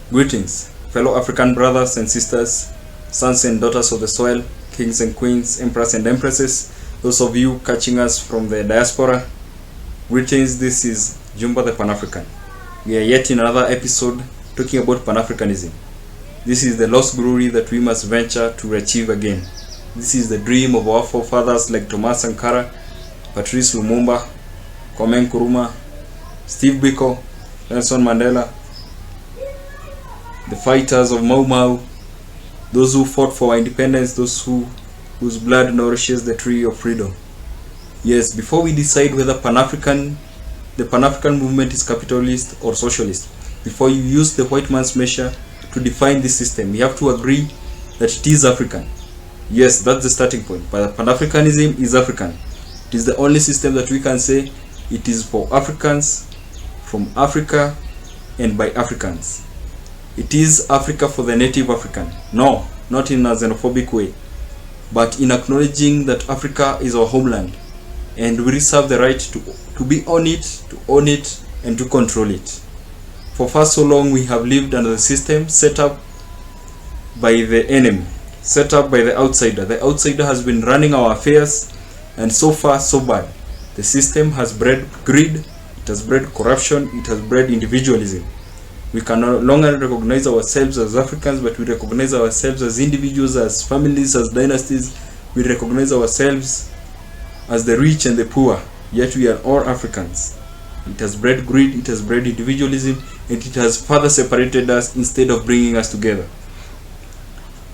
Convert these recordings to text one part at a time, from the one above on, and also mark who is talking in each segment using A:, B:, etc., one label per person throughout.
A: Greetings, fellow African brothers and sisters, sons and daughters of the soil, kings and queens, emperors and empresses, those of you catching us from the diaspora. Greetings, this is Jumba the Pan-African. We are yet in another episode talking about Pan-Africanism. This is the lost glory that we must venture to achieve again. This is the dream of our forefathers like Thomas Sankara, Patrice Lumumba, Kwame Nkrumah, Steve Biko, Nelson Mandela, the fighters of Mau Mau, those who fought for our independence, those whose blood nourishes the tree of freedom. Yes, before we decide whether the Pan-African movement is capitalist or socialist, before you use the white man's measure to define this system, we have to agree that it is African. Yes, that's the starting point. But Pan-Africanism is African. It is the only system that we can say it is for Africans, from Africa, and by Africans. It is Africa for the native African. No, not in a xenophobic way, but in acknowledging that Africa is our homeland, and we reserve the right to be on it, to own it, and to control it. For far so long we have lived under the system set up by the enemy, set up by the outsider. The outsider has been running our affairs, and so far so bad. The system has bred greed, it has bred corruption, it has bred individualism. We can no longer recognize ourselves as Africans, but we recognize ourselves as individuals, as families, as dynasties. We recognize ourselves as the rich and the poor, yet we are all Africans. It has bred greed, it has bred individualism, and it has further separated us instead of bringing us together.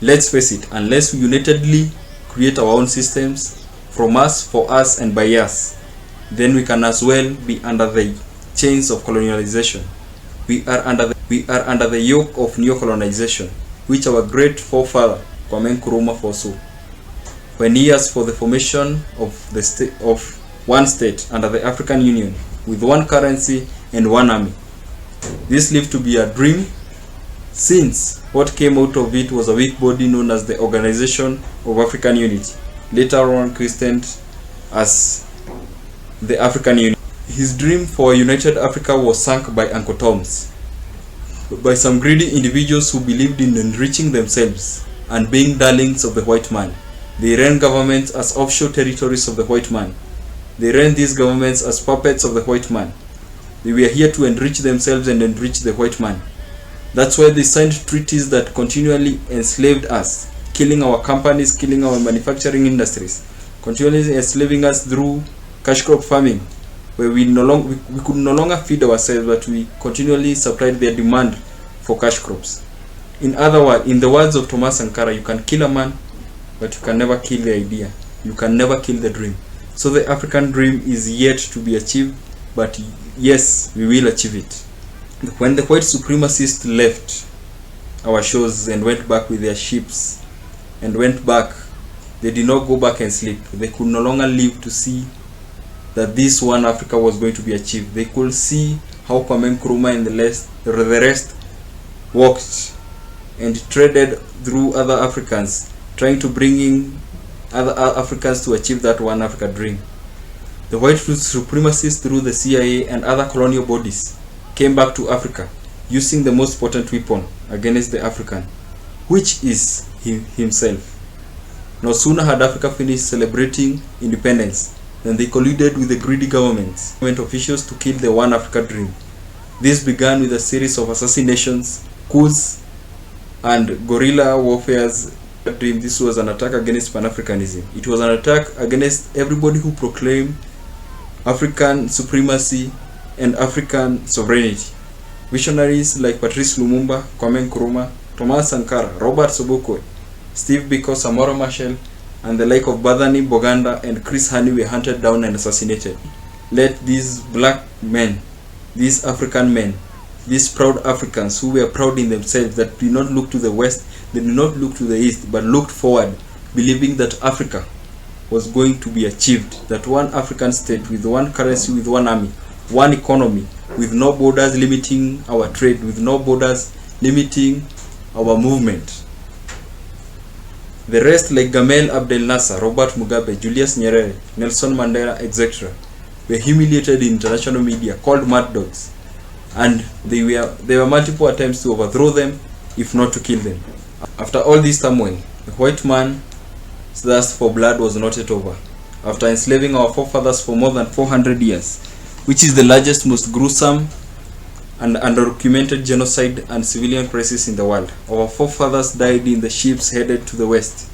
A: Let's face it, unless we unitedly create our own systems, from us, for us, and by us, then we can as well be under the chains of colonialization. We are under the yoke of Neo-Colonialism, which our great forefather Kwame Nkrumah foresaw when he asked for the formation of one state under the African Union with one currency and one army. This lived to be a dream, since what came out of it was a weak body known as the Organization of African Unity, later on christened as the African Union. His dream for a united Africa was sunk by Uncle Tom's, by some greedy individuals who believed in enriching themselves and being darlings of the white man. They ran governments as offshore territories of the white man. They ran these governments as puppets of the white man. They were here to enrich themselves and enrich the white man. That's why they signed treaties that continually enslaved us, killing our companies, killing our manufacturing industries, continually enslaving us through cash crop farming, where we could no longer feed ourselves, but we continually supplied their demand for cash crops. In other words, in the words of Thomas Sankara, you can kill a man, but you can never kill the idea. You can never kill the dream. So the African dream is yet to be achieved, but yes, we will achieve it. When the white supremacists left our shores and went back with their ships and went back, they did not go back and sleep. They could no longer live to see that this one Africa was going to be achieved. They could see how Kwame Nkrumah and the rest walked and traded through other Africans, trying to bring in other Africans to achieve that one Africa dream. The white supremacists through the CIA and other colonial bodies came back to Africa using the most potent weapon against the African, which is himself. No sooner had Africa finished celebrating independence than they colluded with the greedy government officials to kill the one Africa dream. This began with a series of assassinations, coups, and guerrilla warfare's dream. This was an attack against Pan-Africanism. It was an attack against everybody who proclaimed African supremacy and African sovereignty. Visionaries like Patrice Lumumba, Kwame Nkrumah, Thomas Sankara, Robert Sobukwe, Steve Biko, Samora Machel, and the like of Badhani Boganda and Chris Hani were hunted down and assassinated. Let these black men, these African men, these proud Africans who were proud in themselves, that did not look to the west, they did not look to the east, but looked forward, believing that Africa was going to be achieved, that one African state with one currency, with one army, one economy, with no borders limiting our trade, with no borders limiting our movement. The rest, like Gamal Abdel Nasser, Robert Mugabe, Julius Nyerere, Nelson Mandela, etc., were humiliated in international media, called mad dogs, and there were multiple attempts to overthrow them, if not to kill them. After all this turmoil, the white man's thirst for blood was not yet over. After enslaving our forefathers for more than 400 years, which is the largest, most gruesome and undocumented genocide and civilian crisis in the world, our forefathers died in the ships headed to the west.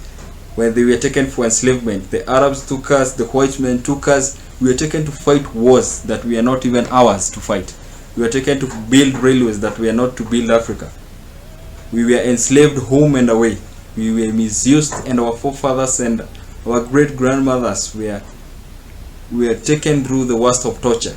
A: When they were taken for enslavement, the Arabs took us, the white men took us. We were taken to fight wars that were not even ours to fight. We were taken to build railways that were not to build Africa. We were enslaved home and away. We were misused, and our forefathers and our great grandmothers were taken through the worst of torture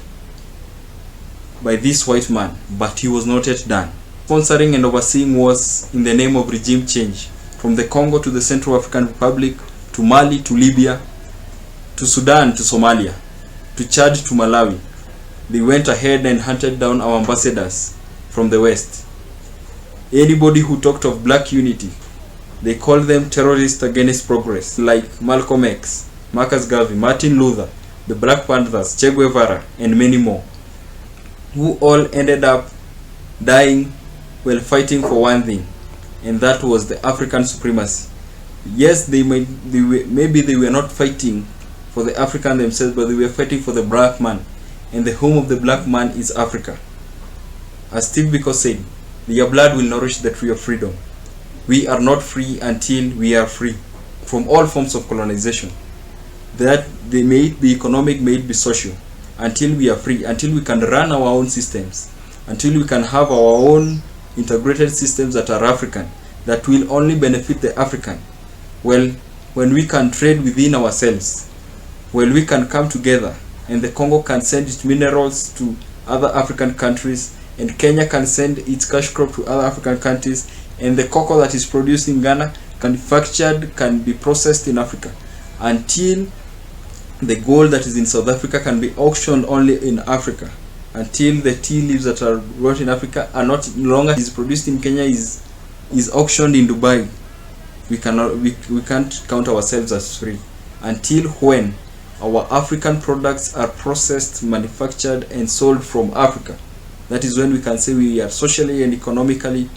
A: by this white man, but he was not yet done. Sponsoring and overseeing wars in the name of regime change, from the Congo to the Central African Republic, to Mali, to Libya, to Sudan, to Somalia, to Chad, to Malawi. They went ahead and hunted down our ambassadors from the West. Anybody who talked of black unity, they called them terrorists against progress, like Malcolm X, Marcus Garvey, Martin Luther, the Black Panthers, Che Guevara, and many more, who all ended up dying while fighting for one thing, and that was the African supremacy. Yes, maybe they were not fighting for the African themselves, but they were fighting for the black man, and the home of the black man is Africa. As Steve Biko said, your blood will nourish the tree of freedom. We are not free until we are free from all forms of colonization. That they may it be economic, may it be social. Until we are free, until we can run our own systems, until we can have our own integrated systems that are African, that will only benefit the African. Well, when we can trade within ourselves, when we can come together, and the Congo can send its minerals to other African countries, and Kenya can send its cash crop to other African countries, and the cocoa that is produced in Ghana can be processed in Africa, until the gold that is in South Africa can be auctioned only in Africa, until the tea leaves that are brought in Africa are not longer is produced in Kenya, is auctioned in Dubai. We can't count ourselves as free until when our African products are processed, manufactured, and sold from Africa. That is when we can say we are socially and economically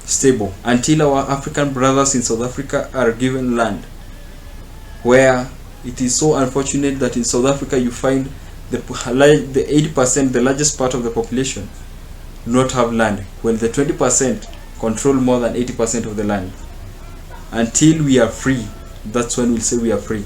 A: stable. Until our African brothers in South Africa are given land, where it is so unfortunate that in South Africa you find the 80%, the largest part of the population, do not have land, when the 20% control more than 80% of the land. Until we are free, that's when we'll say we are free.